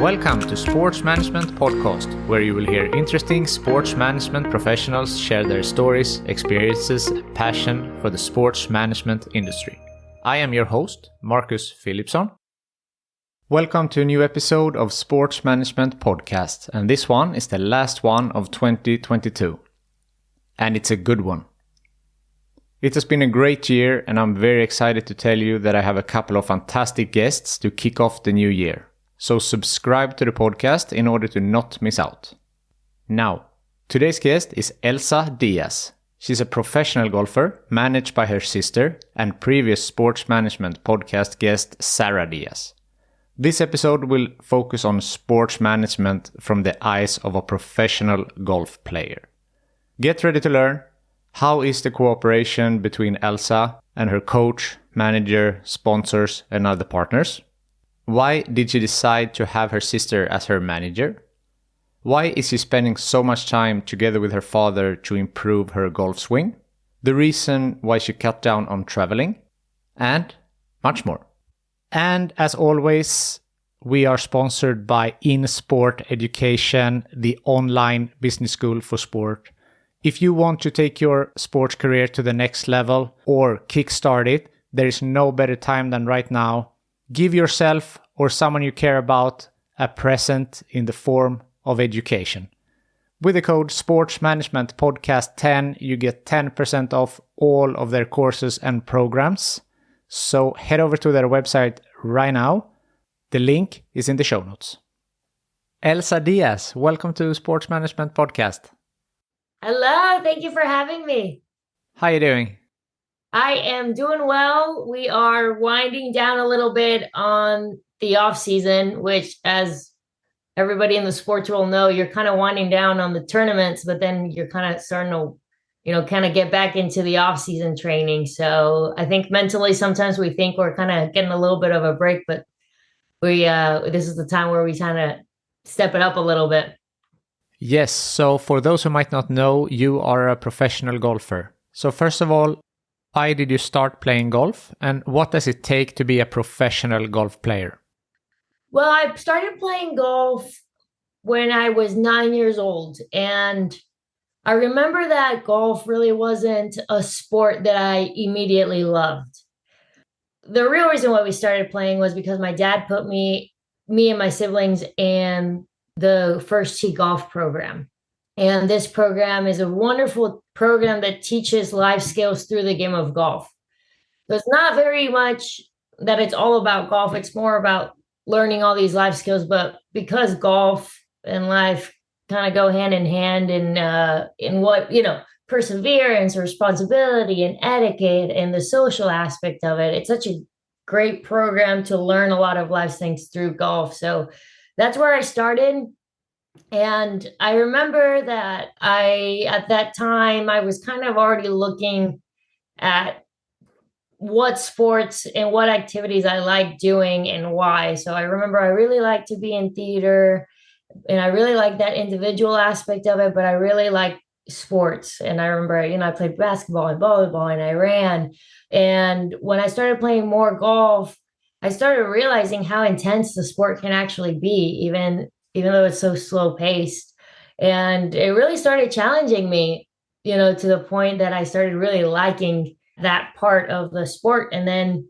Welcome to Sports Management Podcast, where you will hear interesting sports management professionals share their stories, experiences, and passion for the sports management industry. I am your host, Marcus Philipsson. Welcome to a new episode of Sports Management Podcast, and this one is the last one of 2022. And it's a good one. It has been a great year, and I'm very excited to tell you that I have a couple of fantastic guests to kick off the new year. So subscribe to the podcast in order to not miss out. Now, today's guest is Elsa Diaz. She's a professional golfer managed by her sister and previous sports management podcast guest Sara Diaz. This episode will focus on sports management from the eyes of a professional golf player. Get ready to learn. How is the cooperation between Elsa and her coach, manager, sponsors, and other partners? Why did she decide to have her sister as her manager? Why is she spending so much time together with her father to improve her golf swing? The reason why she cut down on traveling? And much more. And as always, we are sponsored by InSport Education, the online business school for sport. If you want to take your sports career to the next level or kickstart it, there is no better time than right now. Give yourself or someone you care about a present in the form of education. With the code Sports Management Podcast 10, you get 10% off all of their courses and programs. So head over to their website right now. The link is in the show notes. Elsa Diaz, welcome to Sports Management Podcast. Hello, thank you for having me. How are you doing? I am doing well. We are winding down a little bit on the off season, which, as everybody in the sports world know, you're kind of winding down on the tournaments, but then you're kind of starting to, kind of get back into the off season training. So I think mentally sometimes we think we're kind of getting a little bit of a break, but this is the time where we kind of step it up a little bit. Yes. So for those who might not know, you are a professional golfer. So first of all, why did you start playing golf, and what does it take to be a professional golf player? Well, I started playing golf when I was 9 years old, and I remember that golf really wasn't a sport that I immediately loved. The real reason why we started playing was because my dad put me and my siblings in the First Tee Golf program. And this program is a wonderful program that teaches life skills through the game of golf. So it's not very much that it's all about golf. It's more about learning all these life skills. But because golf and life kind of go hand in hand in what, perseverance, responsibility, and etiquette, and the social aspect of it, it's such a great program to learn a lot of life things through golf. So that's where I started. And I remember that at that time, I was kind of already looking at what sports and what activities I like doing and why. So I remember I really liked to be in theater, and I really liked that individual aspect of it, but I really liked sports. And I remember, I played basketball and volleyball, and I ran. And when I started playing more golf, I started realizing how intense the sport can actually be, even though it's so slow paced. And it really started challenging me, to the point that I started really liking that part of the sport. And then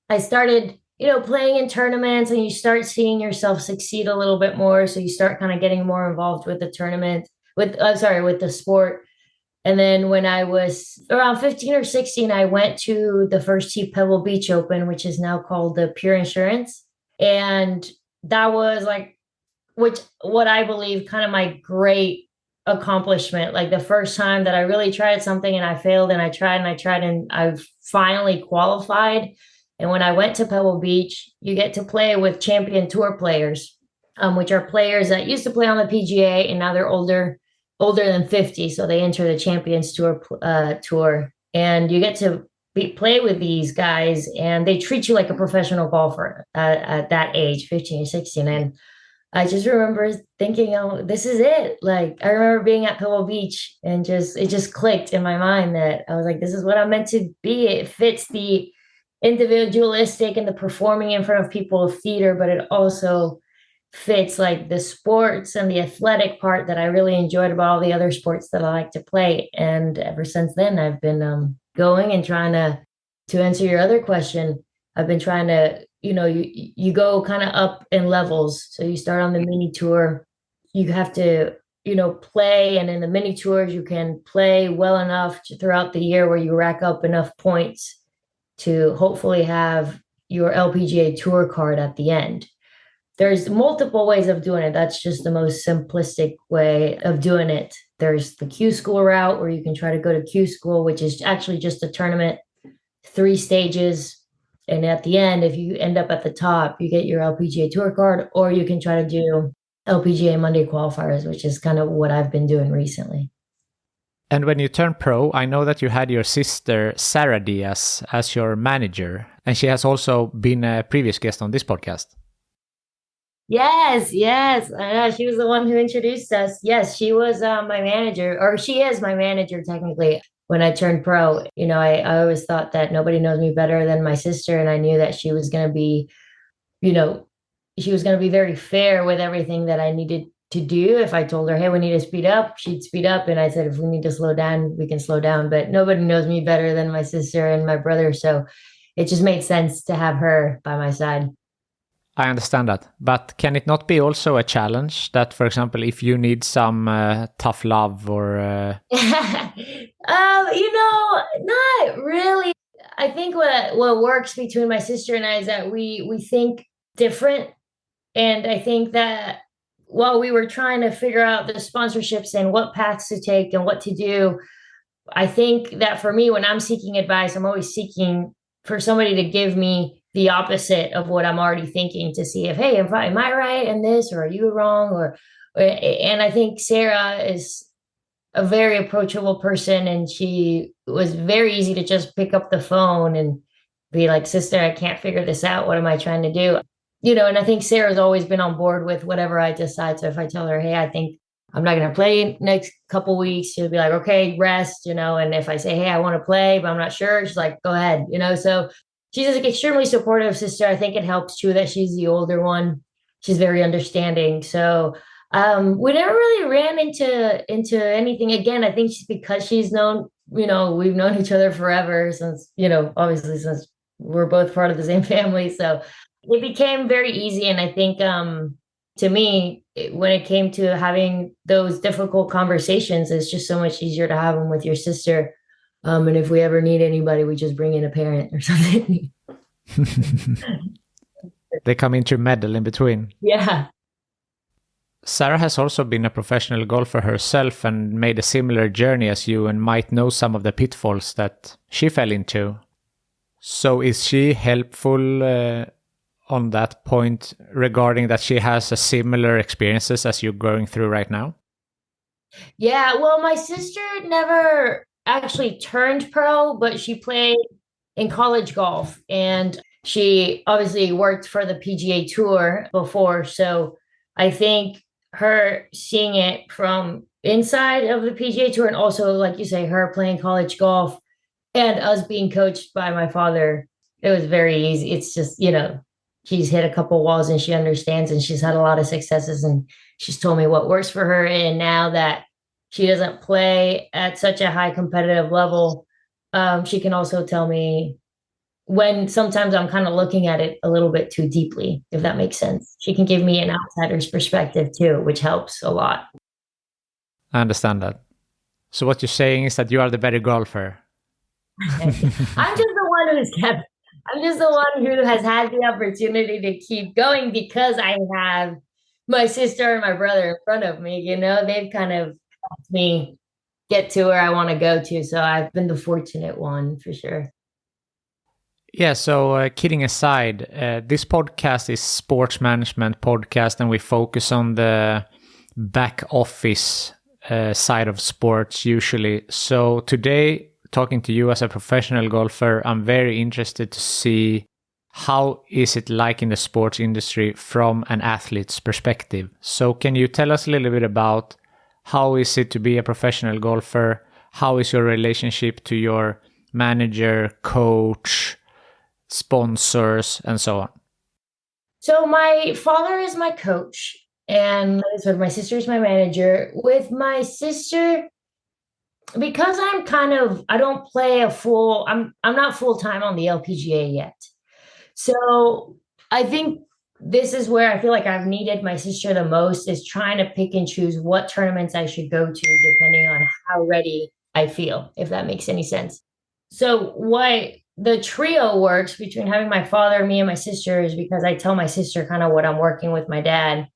I started, playing in tournaments, and you start seeing yourself succeed a little bit more. So you start kind of getting more involved with the tournament, with the sport. And then when I was around 15 or 16, I went to the First Tee Pebble Beach Open, which is now called the Pure Insurance. And that was what I believe kind of my great accomplishment. Like the first time that I really tried something and I failed, and I tried and I finally qualified. And when I went to Pebble Beach, you get to play with champion tour players, which are players that used to play on the PGA, and now they're older than 50. So they enter the Champions Tour, and you get to play with these guys, and they treat you like a professional golfer at that age, 15 or 16. And I just remember thinking, oh, this is it. Like, I remember being at Pebble Beach, and it just clicked in my mind that I was like, this is what I'm meant to be. It fits the individualistic and the performing in front of people of theater, but it also fits like the sports and the athletic part that I really enjoyed about all the other sports that I like to play. And ever since then, I've been going and trying to answer your other question. I've been trying to, you go kind of up in levels. So you start on the mini tour, you have to, play, and in the mini tours, you can play well enough throughout the year where you rack up enough points to hopefully have your LPGA tour card at the end. There's multiple ways of doing it. That's just the most simplistic way of doing it. There's the Q school route where you can try to go to Q school, which is actually just a tournament, 3 stages. And at the end, if you end up at the top, you get your LPGA tour card, or you can try to do LPGA Monday qualifiers, which is kind of what I've been doing recently. And when you turned pro, I know that you had your sister, Sara Diaz, as your manager. And she has also been a previous guest on this podcast. Yes, yes. She was the one who introduced us. Yes, she was my manager, or she is my manager technically. When I turned pro, I always thought that nobody knows me better than my sister. And I knew that she was going to be, she was going to be very fair with everything that I needed to do. If I told her, hey, we need to speed up, she'd speed up. And I said, if we need to slow down, we can slow down. But nobody knows me better than my sister and my brother. So it just made sense to have her by my side. I understand that. But can it not be also a challenge that, for example, if you need some tough love or... Not really. I think what works between my sister and I is that we think different. And I think that while we were trying to figure out the sponsorships and what paths to take and what to do, I think that for me, when I'm seeking advice, I'm always seeking for somebody to give me the opposite of what I'm already thinking, to see if, hey, am I right in this, or are you wrong? And I think Sara is a very approachable person, and she was very easy to just pick up the phone and be like, sister, I can't figure this out. What am I trying to do? And I think Sarah's always been on board with whatever I decide. So if I tell her, hey, I think I'm not going to play next couple weeks, she'll be like, okay, rest, and if I say, hey, I want to play, but I'm not sure, she's like, go ahead, so she's an extremely supportive sister. I think it helps too that she's the older one. She's very understanding. So we never really ran into anything. Again, I think because she's known, we've known each other forever since, obviously since we're both part of the same family. So it became very easy. And I think to me, when it came to having those difficult conversations, it's just so much easier to have them with your sister. And if we ever need anybody, we just bring in a parent or something. They come into medal in between. Yeah. Sara has also been a professional golfer herself and made a similar journey as you, and might know some of the pitfalls that she fell into. So is she helpful on that point regarding that she has a similar experiences as you're going through right now? Yeah, well, my sister never actually turned pro, but she played in college golf, and she obviously worked for the PGA Tour before. So I think her seeing it from inside of the PGA Tour, and also, like you say, her playing college golf and us being coached by my father, it was very easy. It's just, she's hit a couple walls and she understands, and she's had a lot of successes, and she's told me what works for her. And now that she doesn't play at such a high competitive level, she can also tell me when sometimes I'm kind of looking at it a little bit too deeply, if that makes sense. She can give me an outsider's perspective too, which helps a lot. I understand that. So what you're saying is that you are the better golfer. I'm just the one who has had the opportunity to keep going because I have my sister and my brother in front of me. They've kind of helped me get to where I want to go to. So I've been the fortunate one for sure. Yeah, so kidding aside, this podcast is sports management podcast, and we focus on the back office side of sports usually. So today, talking to you as a professional golfer, I'm very interested to see how is it like in the sports industry from an athlete's perspective. So can you tell us a little bit about how is it to be a professional golfer? How is your relationship to your manager, coach, sponsors, and so on? So my father is my coach, and so my sister is my manager. With my sister, because I don't play I'm not full time on the LPGA yet. So I think this is where I feel like I've needed my sister the most, is trying to pick and choose what tournaments I should go to depending on how ready I feel, if that makes any sense. So what the trio works between having my father, me, and my sister is because I tell my sister kind of what I'm working with my dad.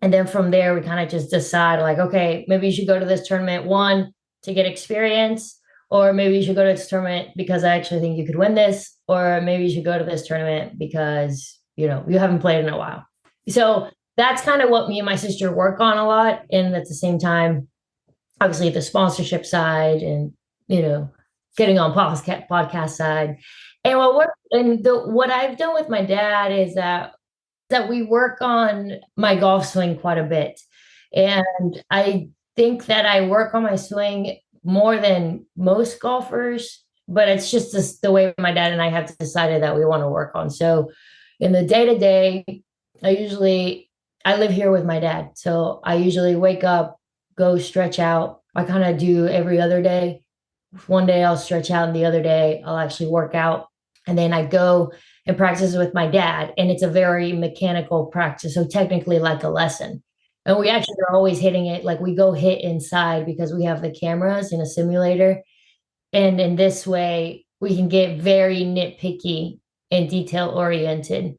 And then from there, we kind of just decide, like, okay, maybe you should go to this tournament, one, to get experience, or maybe you should go to this tournament because I actually think you could win this, or maybe you should go to this tournament because, you haven't played in a while. So that's kind of what me and my sister work on a lot. And at the same time, obviously the sponsorship side and, you know, getting on podcast side. And what I've done with my dad is that we work on my golf swing quite a bit. And I think that I work on my swing more than most golfers, but it's just the way my dad and I have decided that we want to work on. So in the day to day, I live here with my dad. So I usually wake up, go stretch out. I kind of do every other day. One day I'll stretch out, and the other day I'll actually work out. And then I go and practice with my dad. And it's a very mechanical practice. So technically like a lesson. And we actually are always hitting it. Like we go hit inside because we have the cameras in a simulator. And in this way, we can get very nitpicky and detail oriented.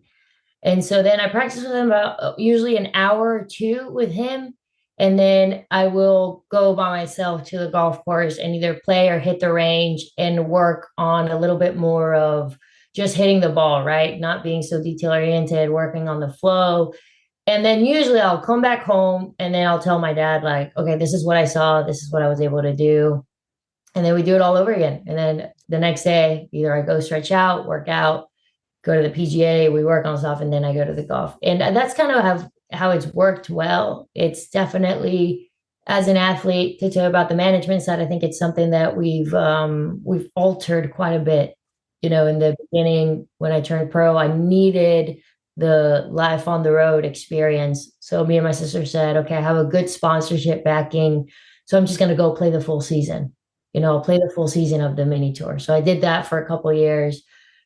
And so then I practice with him about usually an hour or two with him. And then I will go by myself to the golf course and either play or hit the range and work on a little bit more of just hitting the ball, right? Not being so detail oriented, working on the flow. And then usually I'll come back home and then I'll tell my dad, like, okay, this is what I saw. This is what I was able to do. And then we do it all over again. And then the next day, either I go stretch out, work out, go to the PGA, we work on stuff, and then I go to the golf. And that's kind of how it's worked well. It's definitely, as an athlete, to tell about the management side, I think it's something that we've altered quite a bit. In the beginning, when I turned pro, I needed the life on the road experience. So me and my sister said, okay, I have a good sponsorship backing. So I'm just going to go play the full season, play the full season of the mini tour. So I did that for a couple of years.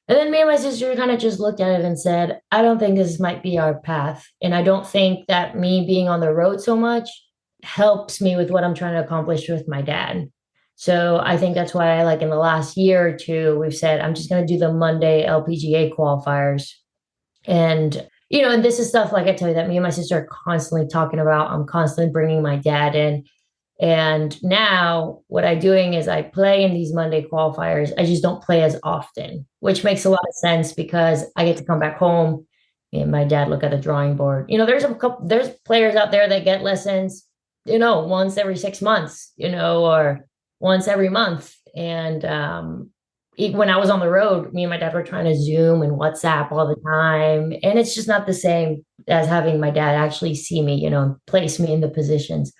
And then me and my sister kind of just looked at it and said, I don't think this might be our path. And I don't think that me being on the road so much helps me with what I'm trying to accomplish with my dad. So I think that's why, like, in the last year or two, we've said, I'm just going to do the Monday LPGA qualifiers. And, and this is stuff, like I tell you, that me and my sister are constantly talking about. I'm constantly bringing my dad in. And now what I'm doing is I play in these Monday qualifiers. I just don't play as often, which makes a lot of sense because I get to come back home and my dad look at the drawing board. There's players out there that get lessons, once every 6 months, or once every month. And when I was on the road, me and my dad were trying to Zoom and WhatsApp all the time. And it's just not the same as having my dad actually see me, place me in the positions.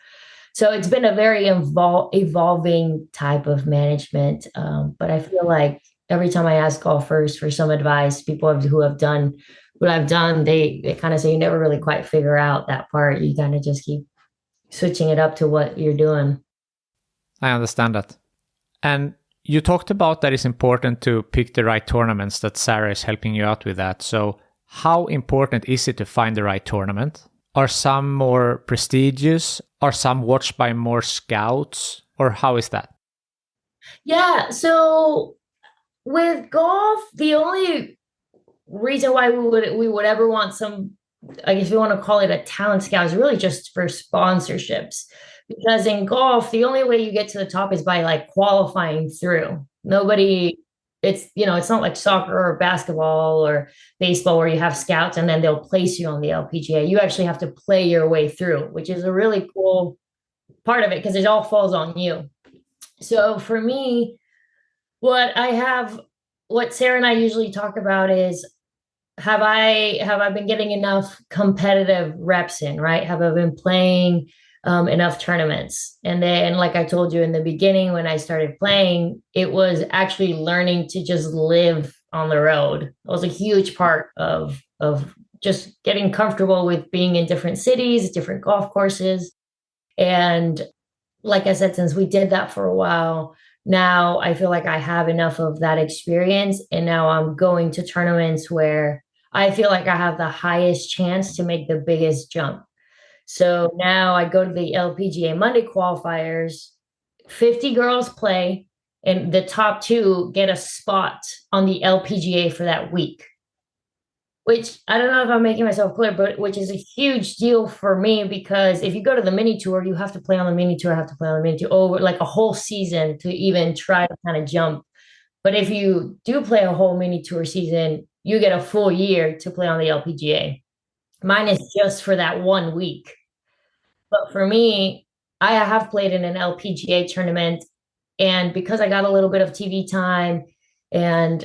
So it's been a very evolving type of management. But I feel like every time I ask golfers for some advice, who have done what I've done, they kind of say you never really quite figure out that part. You kind of just keep switching it up to what you're doing. I understand that. And you talked about that it's important to pick the right tournaments, that Sara is helping you out with that. So how important is it to find the right tournament? Are some more prestigious? Are some watched by more scouts? Or how is that? Yeah, so with golf, the only reason why we would ever want some, I guess we want to call it a talent scout, is really just for sponsorships. Because in golf, the only way you get to the top is by like qualifying through. It's not like soccer or basketball or baseball where you have scouts and then they'll place you on the LPGA. You actually have to play your way through, which is a really cool part of it because it all falls on you. So for me, what Sara and I usually talk about is, have I been getting enough competitive reps in, right? Have I been playing enough tournaments? And then, like I told you in the beginning, when I started playing, it was actually learning to just live on the road. It was a huge part of just getting comfortable with being in different cities, different golf courses. And like I said, since we did that for a while, now I feel like I have enough of that experience. And now I'm going to tournaments where I feel like I have the highest chance to make the biggest jump. So now I go to the LPGA Monday qualifiers, 50 girls play, and the top two get a spot on the LPGA for that week. Which I don't know if I'm making myself clear, but which is a huge deal for me because if you go to the mini tour, you have to play on the mini tour, have to play on the mini tour over like a whole season to even try to kind of jump. But if you do play a whole mini tour season, you get a full year to play on the LPGA. Mine is just for that 1 week. But for me, I have played in an LPGA tournament, and because I got a little bit of TV time, and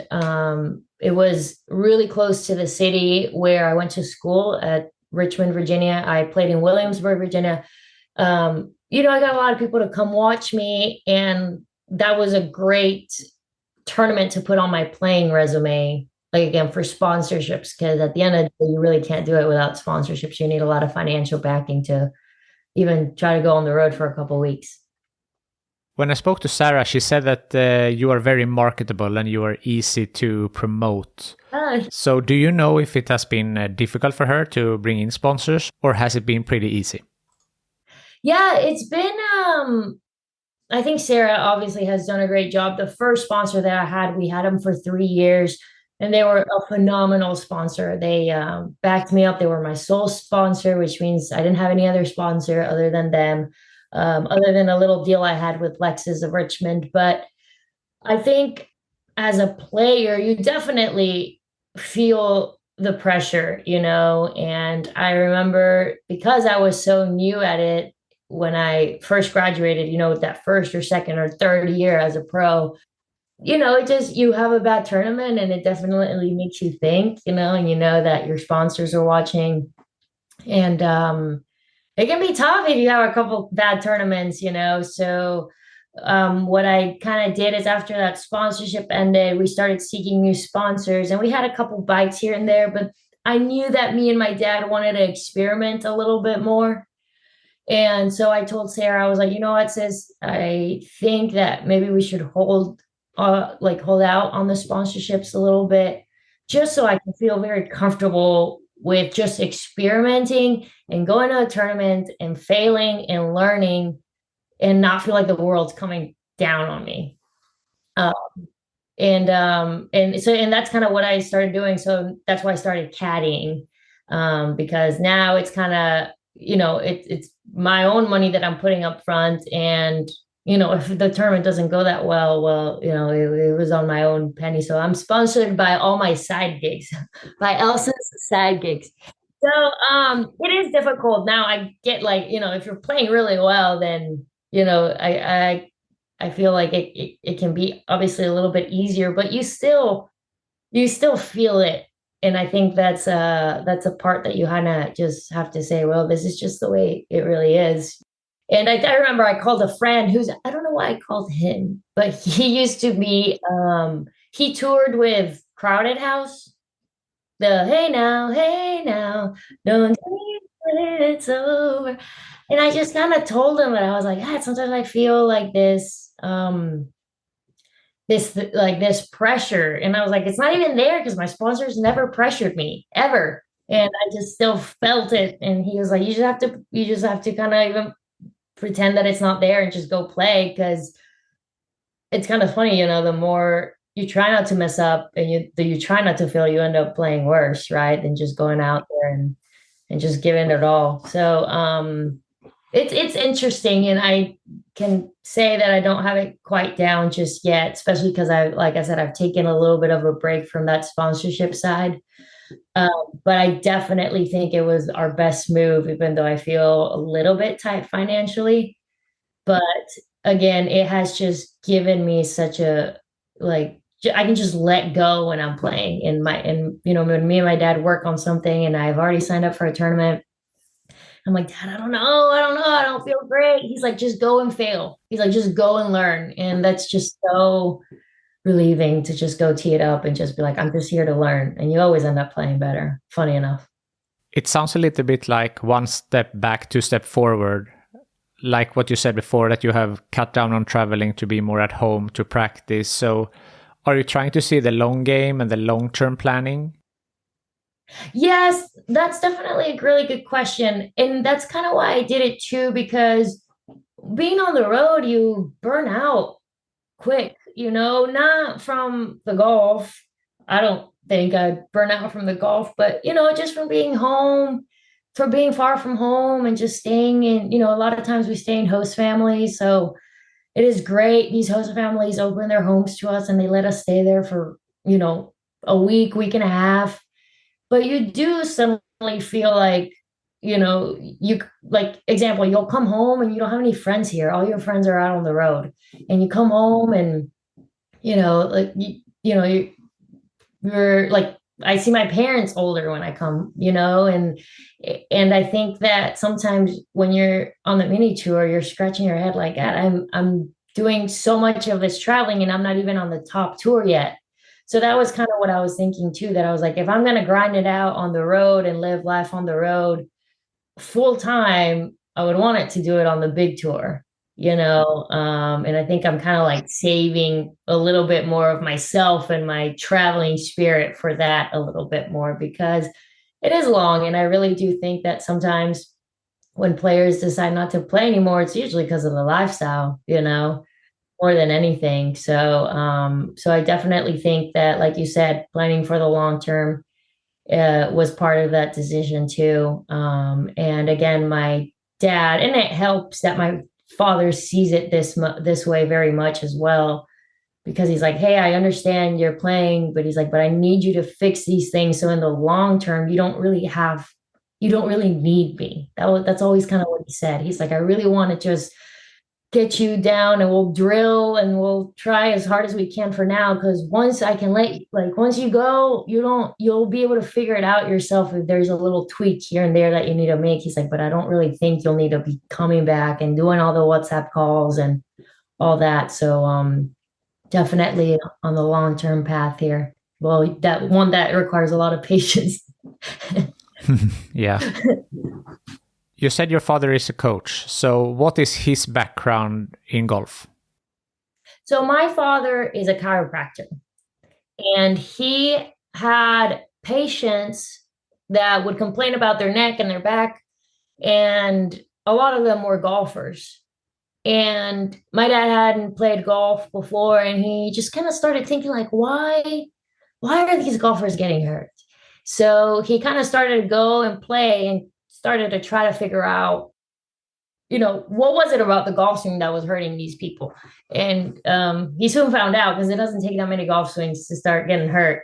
it was really close to the city where I went to school at Richmond, Virginia. I played in Williamsburg, Virginia. I got a lot of people to come watch me, and that was a great tournament to put on my playing resume. Like again, for sponsorships, because at the end of the day, you really can't do it without sponsorships. You need a lot of financial backing to even try to go on the road for a couple of weeks. When I spoke to Sara, she said that you are very marketable and you are easy to promote. So do you know if it has been difficult for her to bring in sponsors, or has it been pretty easy? Yeah, it's been, I think Sara obviously has done a great job. The first sponsor that I had, we had them for 3 years, and they were a phenomenal sponsor. They backed me up. They were my sole sponsor, which means I didn't have any other sponsor other than them. Other than a little deal I had with Lexus of Richmond. But I think as a player, you definitely feel the pressure, and I remember because I was so new at it when I first graduated, that first or second or third year as a pro, it just, you have a bad tournament and it definitely makes you think, and that your sponsors are watching. And, it can be tough if you have a couple bad tournaments, So what I kind of did is after that sponsorship ended, we started seeking new sponsors, and we had a couple bites here and there, but I knew that me and my dad wanted to experiment a little bit more. And so I told Sara, I was like, you know what, sis, I think that maybe we should hold out on the sponsorships a little bit, just so I can feel very comfortable with just experimenting and going to a tournament and failing and learning and not feel like the world's coming down on me. And that's kind of what I started doing. So that's why I started caddying, because now it's kind of, it's my own money that I'm putting up front. And, if the tournament doesn't go that well, it was on my own penny. So I'm sponsored by all my side gigs, by Elsa's side gigs. So it is difficult. Now I get if you're playing really well, then, I feel like it can be obviously a little bit easier, but you still feel it. And I think that's a part that you kind of just have to say, well, this is just the way it really is. And I remember I called a friend I don't know why I called him, but he used to be, he toured with Crowded House. The hey now, don't it's over. And I just kind of told him that I was like, sometimes I feel like this pressure. And I was like, it's not even there because my sponsors never pressured me ever. And I just still felt it. And he was like, you just have to kind of even pretend that it's not there and just go play, because it's kind of funny, the more you try not to mess up and you try not to fail, you end up playing worse, right? Than just going out there and just giving it all. So it's interesting, and I can say that I don't have it quite down just yet, especially because like I said, I've taken a little bit of a break from that sponsorship side. But I definitely think it was our best move, even though I feel a little bit tight financially. But again, it has just given me such a, I can just let go when I'm playing when me and my dad work on something and I've already signed up for a tournament. I'm like, Dad, I don't know. I don't feel great. He's like, just go and fail. He's like, just go and learn. And that's just so relieving to just go tee it up and just be like, I'm just here to learn. And you always end up playing better, funny enough. It sounds a little bit like one step back, two step forward. Like what you said before, that you have cut down on traveling to be more at home to practice. So are you trying to see the long game and the long-term planning? Yes, that's definitely a really good question. And that's kind of why I did it too, because being on the road, you burn out quick, not from the golf. I don't think I'd burn out from the golf, but just from being home, from being far from home and just staying in, a lot of times we stay in host families. So it is great. These host families open their homes to us and they let us stay there for, a week and a half. But you do suddenly feel like, you like example, you'll come home and you don't have any friends here. All your friends are out on the road, and you come home and like you're like, I see my parents older when I come, and I think that sometimes when you're on the mini tour, you're scratching your head like, God, I'm doing so much of this traveling and I'm not even on the top tour yet. So that was kind of what I was thinking too, that I was like, if I'm going to grind it out on the road and live life on the road full time, I would want it to do it on the big tour, and I think I'm kind of like saving a little bit more of myself and my traveling spirit for that a little bit more, because it is long. And I really do think that sometimes when players decide not to play anymore, it's usually because of the lifestyle, more than anything. So I definitely think that, like you said, planning for the long term was part of that decision too. And again, my dad, and it helps that my father sees it this way very much as well, because he's like, hey, I understand you're playing, but he's like, but I need you to fix these things so in the long term you don't really need me. That's always kind of what he said. He's like, I really want to just get you down and we'll drill and we'll try as hard as we can for now, because once once you go, you'll be able to figure it out yourself if there's a little tweak here and there that you need to make. He's like, but I don't really think you'll need to be coming back and doing all the WhatsApp calls and all that. So definitely on the long-term path here. Well, that requires a lot of patience. Yeah. You said your father is a coach. So what is his background in golf? So my father is a chiropractor, and he had patients that would complain about their neck and their back, and a lot of them were golfers. And my dad hadn't played golf before, and he just kind of started thinking like, why are these golfers getting hurt? So he kind of started to go and play and started to try to figure out, what was it about the golf swing that was hurting these people? And he soon found out, because it doesn't take that many golf swings to start getting hurt.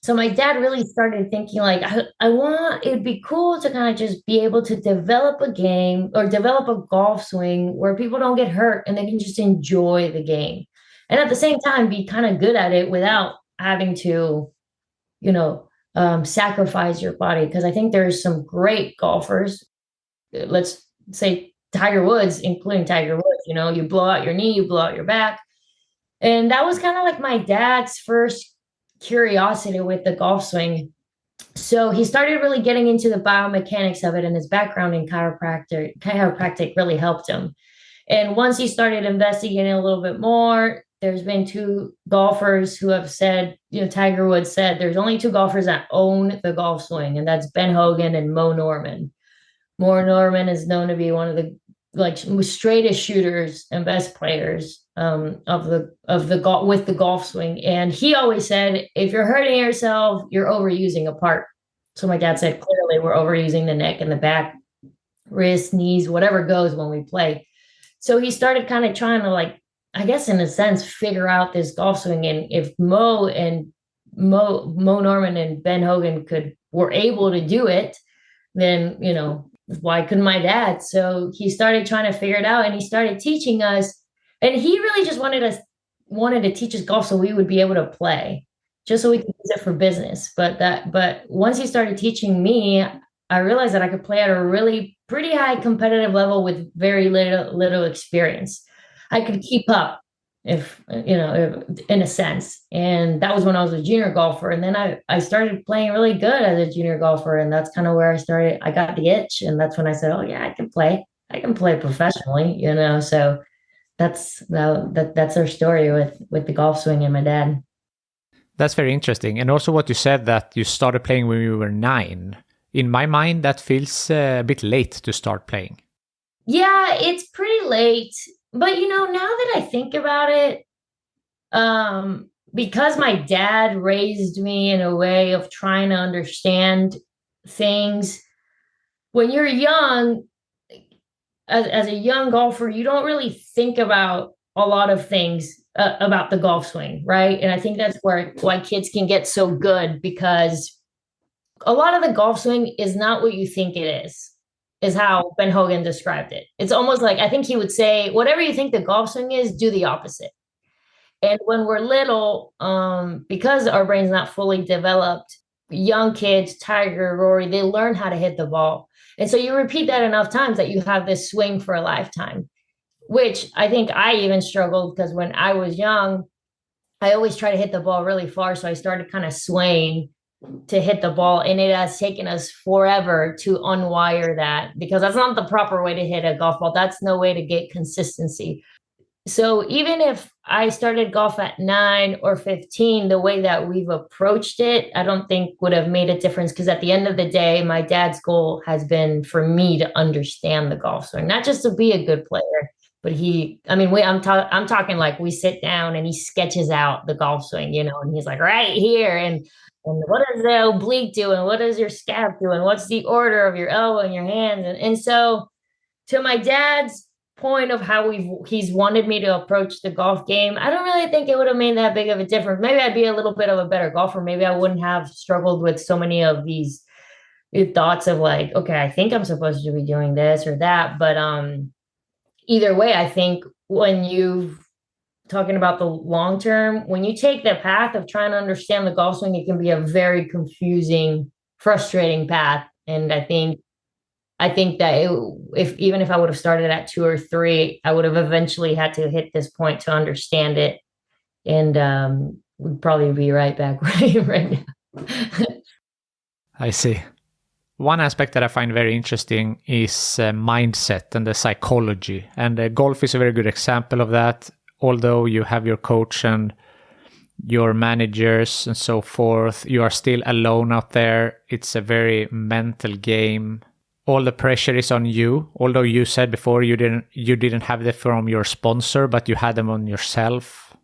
So my dad really started thinking like, it'd be cool to kind of just be able to develop a game or develop a golf swing where people don't get hurt and they can just enjoy the game. And at the same time, be kind of good at it without having to, sacrifice your body. Because I think there's some great golfers, let's say Tiger Woods, including Tiger Woods, you blow out your knee, you blow out your back. And that was kind of like my dad's first curiosity with the golf swing. So he started really getting into the biomechanics of it, and his background in chiropractic really helped him. And once he started investigating a little bit more, there's been two golfers who have said, Tiger Woods said, there's only two golfers that own the golf swing, and that's Ben Hogan and Mo Norman. Mo Norman is known to be one of the straightest shooters and best players of the golf with the golf swing. And he always said, if you're hurting yourself, you're overusing a part. So my dad said, clearly we're overusing the neck and the back, wrist, knees, whatever goes when we play. So he started kind of trying to, I guess in a sense, figure out this golf swing. And if Mo Norman and Ben Hogan were able to do it, then, why couldn't my dad? So he started trying to figure it out, and he started teaching us. And he really just wanted to teach us golf so we would be able to play, just so we could use it for business. But once he started teaching me, I realized that I could play at a really pretty high competitive level with very little experience. I could keep up. if in a sense. And that was when I was a junior golfer. And then I started playing really good as a junior golfer. And that's kind of where I got the itch. And that's when I said, oh yeah, I can play professionally, So that's our story with the golf swing and my dad. That's very interesting. And also what you said that you started playing when you were 9. In my mind, that feels a bit late to start playing. Yeah, it's pretty late. But now that I think about it, because my dad raised me in a way of trying to understand things, when you're young, as a young golfer, you don't really think about a lot of things about the golf swing, right? And I think that's why kids can get so good, because a lot of the golf swing is not what you think it is how Ben Hogan described it. It's almost like, I think he would say, whatever you think the golf swing is, do the opposite. And when we're little, because our brain's not fully developed, young kids, Tiger, Rory, they learn how to hit the ball. And so you repeat that enough times that you have this swing for a lifetime, which I think I even struggled, because when I was young, I always try to hit the ball really far. So I started kind of swaying to hit the ball. And it has taken us forever to unwire that, because that's not the proper way to hit a golf ball. That's no way to get consistency. So even if I started golf at 9 or 15, the way that we've approached it, I don't think would have made a difference, because at the end of the day, my dad's goal has been for me to understand the golf swing, not just to be a good player, but I'm talking like we sit down and he sketches out the golf swing, and he's like, right here. And what does the oblique do? And what does your scap do? And what's the order of your elbow and your hands? And so to my dad's point of how he's wanted me to approach the golf game, I don't really think it would have made that big of a difference. Maybe I'd be a little bit of a better golfer. Maybe I wouldn't have struggled with so many of these thoughts of like, okay, I think I'm supposed to be doing this or that. But either way, I think when you talking about the long term, when you take the path of trying to understand the golf swing, it can be a very confusing, frustrating path. And I think that if I would have started at 2 or 3, I would have eventually had to hit this point to understand it, and we'd probably be right back right now. I see. One aspect that I find very interesting is mindset and the psychology, and golf is a very good example of that. Although you have your coach and your managers and so forth, you are still alone out there. It's a very mental game. All the pressure is on you. Although you said before you didn't have them from your sponsor, but you had them on yourself.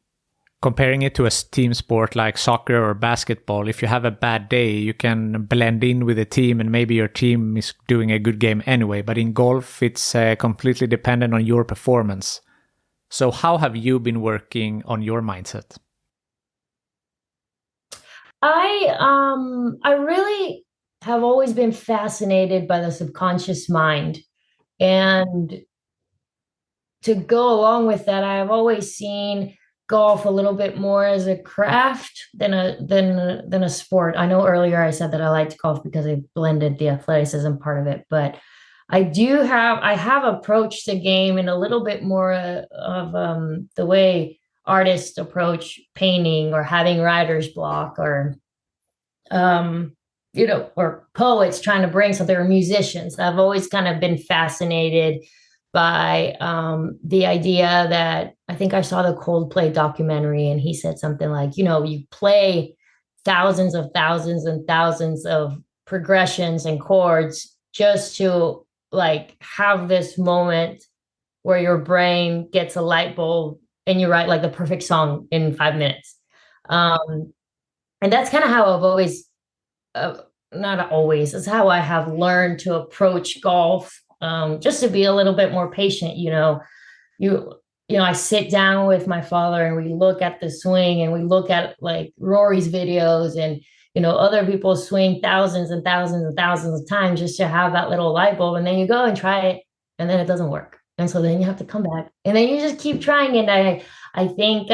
Comparing it to a team sport like soccer or basketball, if you have a bad day, you can blend in with the team and maybe your team is doing a good game anyway. But in golf, it's completely dependent on your performance. So how have you been working on your mindset? I really have always been fascinated by the subconscious mind, and to go along with that, I've always seen golf a little bit more as a craft than a sport. I know earlier I said that I liked golf because I blended the athleticism part of it, but I have approached the game in a little bit more of the way artists approach painting or having writer's block, or or poets trying to bring something, or musicians. I've always kind of been fascinated by the idea that, I think I saw the Coldplay documentary, and he said something like, you play thousands and thousands of progressions and chords just to like have this moment where your brain gets a light bulb and you write like the perfect song in 5 minutes. And that's kind of how I've always, not always, it's how I have learned to approach golf, just to be a little bit more patient. I sit down with my father and we look at the swing, and we look at like Rory's videos, and other people swing thousands and thousands and thousands of times just to have that little light bulb. And then you go and try it, and then it doesn't work. And so then you have to come back, and then you just keep trying. And I think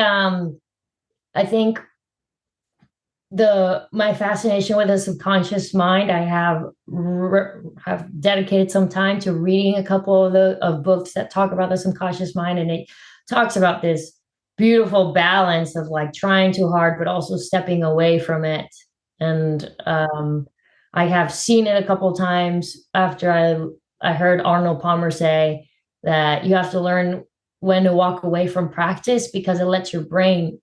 my fascination with the subconscious mind, I have dedicated some time to reading a couple of books that talk about the subconscious mind. And it talks about this beautiful balance of like trying too hard, but also stepping away from it. And I have seen it a couple times after I heard Arnold Palmer say that you have to learn when to walk away from practice because it lets your brain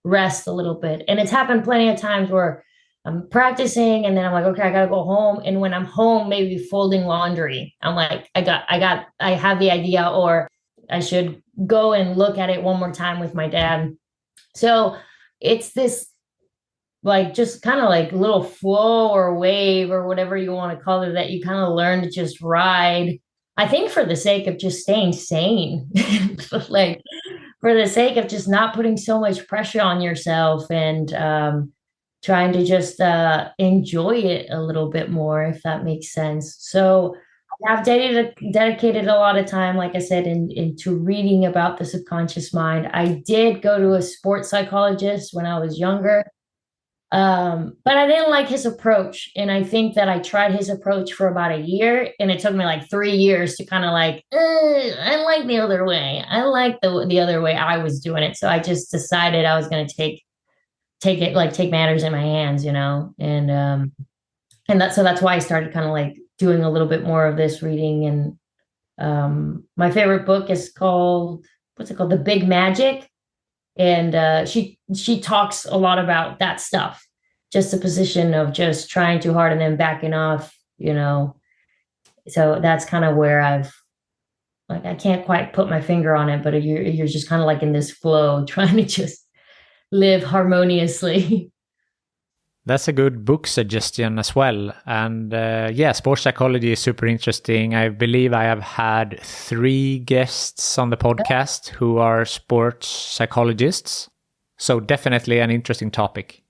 rest a little bit. And it's happened plenty of times where I'm practicing and then I'm like, okay, I gotta go home. And when I'm home, maybe folding laundry, I'm like, I have the idea, or I should go and look at it one more time with my dad. So it's this like just kind of like little flow or wave or whatever you want to call it that you kind of learn to just ride. I think for the sake of just staying sane, like for the sake of just not putting so much pressure on yourself and trying to just enjoy it a little bit more, if that makes sense. So I've dedicated a lot of time, like I said, into reading about the subconscious mind. I did go to a sports psychologist when I was younger, but I didn't like his approach. And I think that I tried his approach for about a year, and it took me like 3 years to kind of like, I like the other way. I like the other way I was doing it. So I just decided I was going to take matters in my hands, and that's why I started kind of like doing a little bit more of this reading. And my favorite book is called, what's it called? The Big Magic. And she talks a lot about that stuff, just the position of just trying too hard and then backing off. So that's kind of where I can't quite put my finger on it, but you're just kind of like in this flow, trying to just live harmoniously. That's a good book suggestion as well. And sports psychology is super interesting. I believe I have had 3 guests on the podcast who are sports psychologists. So definitely an interesting topic.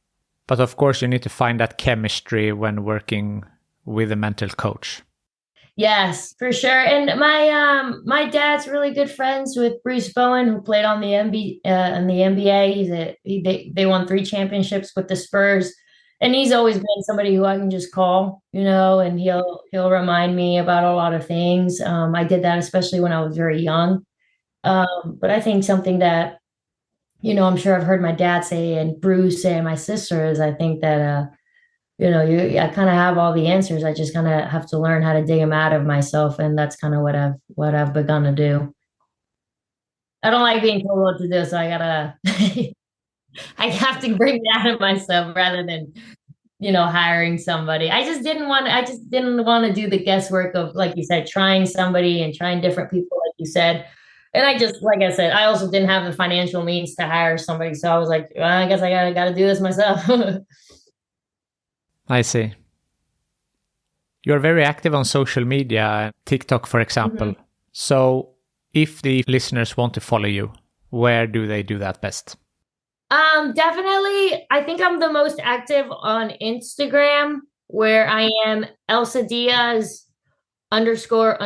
But of course, you need to find that chemistry when working with a mental coach. Yes, for sure. And my dad's really good friends with Bruce Bowen, who played on the NBA. They won 3 championships with the Spurs. And he's always been somebody who I can just call, and he'll remind me about a lot of things. I did that especially when I was very young. But I think something that, I'm sure I've heard my dad say and Bruce say and my sister is I think that I kind of have all the answers. I just kind of have to learn how to dig them out of myself, and that's kind of what I've begun to do. I don't like being told what to do, so I gotta I have to bring it out of myself rather than, hiring somebody. I just didn't want to do the guesswork of, like you said, trying somebody and trying different people, like you said. And like I said, I also didn't have the financial means to hire somebody. So I was like, well, I guess I gotta do this myself. I see. You're very active on social media, TikTok, for example. Mm-hmm. So if the listeners want to follow you, where do they do that best? Definitely. I think I'm the most active on Instagram, where I am Elsa Diaz ____. But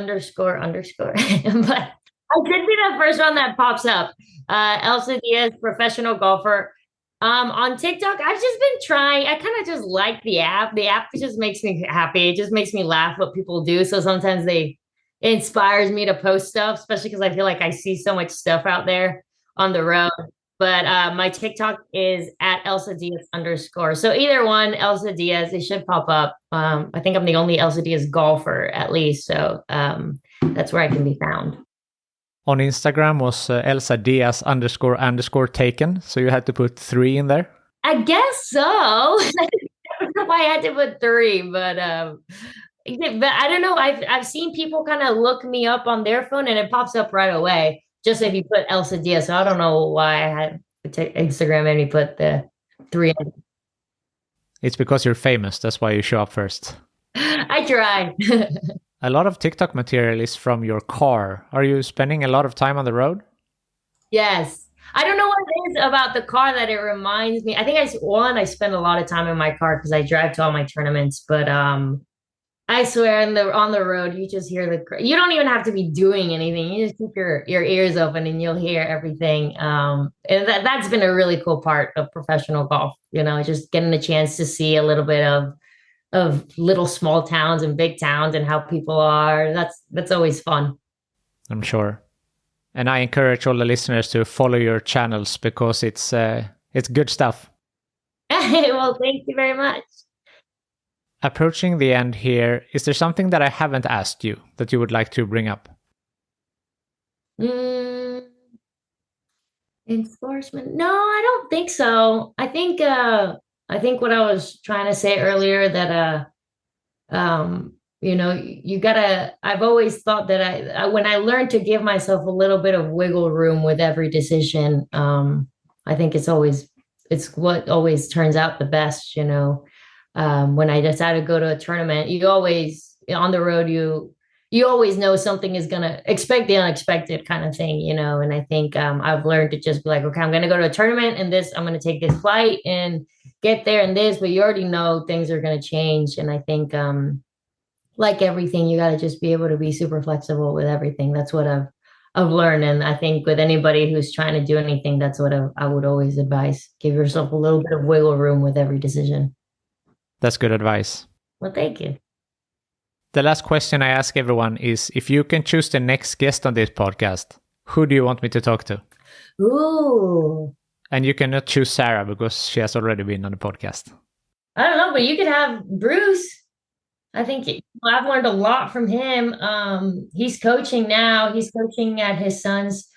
I could be the first one that pops up. Elsa Diaz, professional golfer. On TikTok, I've just been trying. I kind of just like the app. The app just makes me happy. It just makes me laugh what people do. So sometimes it inspires me to post stuff, especially because I feel like I see so much stuff out there on the road. But my TikTok is at Elsa Diaz _. So either one, Elsa Diaz, they should pop up. I think I'm the only Elsa Diaz golfer, at least. So that's where I can be found. On Instagram was Elsa Diaz __ taken. So you had to put 3 in there? I guess so. I don't know why I had to put 3, but I don't know. I've seen people kind of look me up on their phone and it pops up right away. Just if you put Elsa Diaz. So I don't know why I had Instagram made me put the 3 in. It's because you're famous. That's why you show up first. I try. A lot of TikTok material is from your car. Are you spending a lot of time on the road? Yes. I don't know what it is about the car that it reminds me. I think I spend a lot of time in my car because I drive to all my tournaments. But I swear, on the road, you just hear you don't even have to be doing anything. You just keep your ears open and you'll hear everything. And that's been a really cool part of professional golf. Just getting a chance to see a little bit of little small towns and big towns and how people are. That's always fun. I'm sure. And I encourage all the listeners to follow your channels because it's good stuff. Well, thank you very much. Approaching the end here, is there something that I haven't asked you that you would like to bring up? In sportsman? No, I don't think so. I think what I was trying to say earlier that you gotta, I've always thought that when I learned to give myself a little bit of wiggle room with every decision, I think it's what always turns out the best, when I decided to go to a tournament, you always on the road, you always know something is gonna expect the unexpected kind of thing, and I think I've learned to just be like, okay, I'm gonna go to a tournament and I'm gonna take this flight and get there and this, but you already know things are gonna change. And I think like everything, you gotta just be able to be super flexible with everything. That's what I've learned. And I think with anybody who's trying to do anything, that's what I would always advise. Give yourself a little bit of wiggle room with every decision. That's good advice. Well, thank you. The last question I ask everyone is, if you can choose the next guest on this podcast, who do you want me to talk to? Ooh. And you cannot choose Sara because she has already been on the podcast. I don't know, but you could have Bruce. I think I've learned a lot from him. He's coaching now. He's coaching at his son's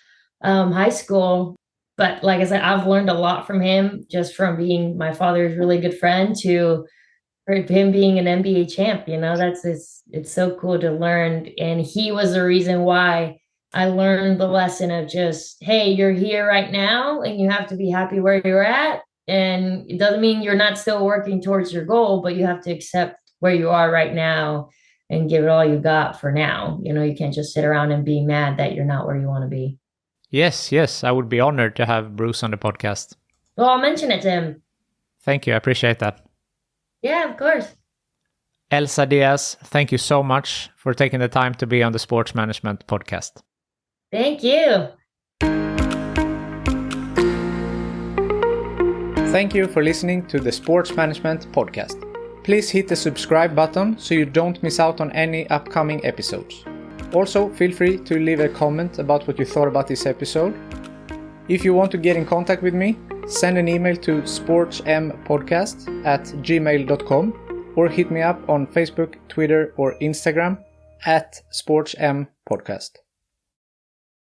high school. But like I said, I've learned a lot from him, just from being my father's really good friend to him being an NBA champ. It's so cool to learn. And he was the reason why I learned the lesson of just, hey, you're here right now and you have to be happy where you're at. And it doesn't mean you're not still working towards your goal, but you have to accept where you are right now and give it all you got for now. You can't just sit around and be mad that you're not where you want to be. Yes. I would be honored to have Bruce on the podcast. Well, I'll mention it to him. Thank you. I appreciate that. Yeah, of course. Elsa Diaz, thank you so much for taking the time to be on the Sports Management Podcast. Thank you. Thank you for listening to the Sports Management Podcast. Please hit the subscribe button so you don't miss out on any upcoming episodes. Also, feel free to leave a comment about what you thought about this episode. If you want to get in contact with me, send an email to sportsmpodcast@gmail.com or hit me up on Facebook, Twitter, or Instagram @sportsmpodcast.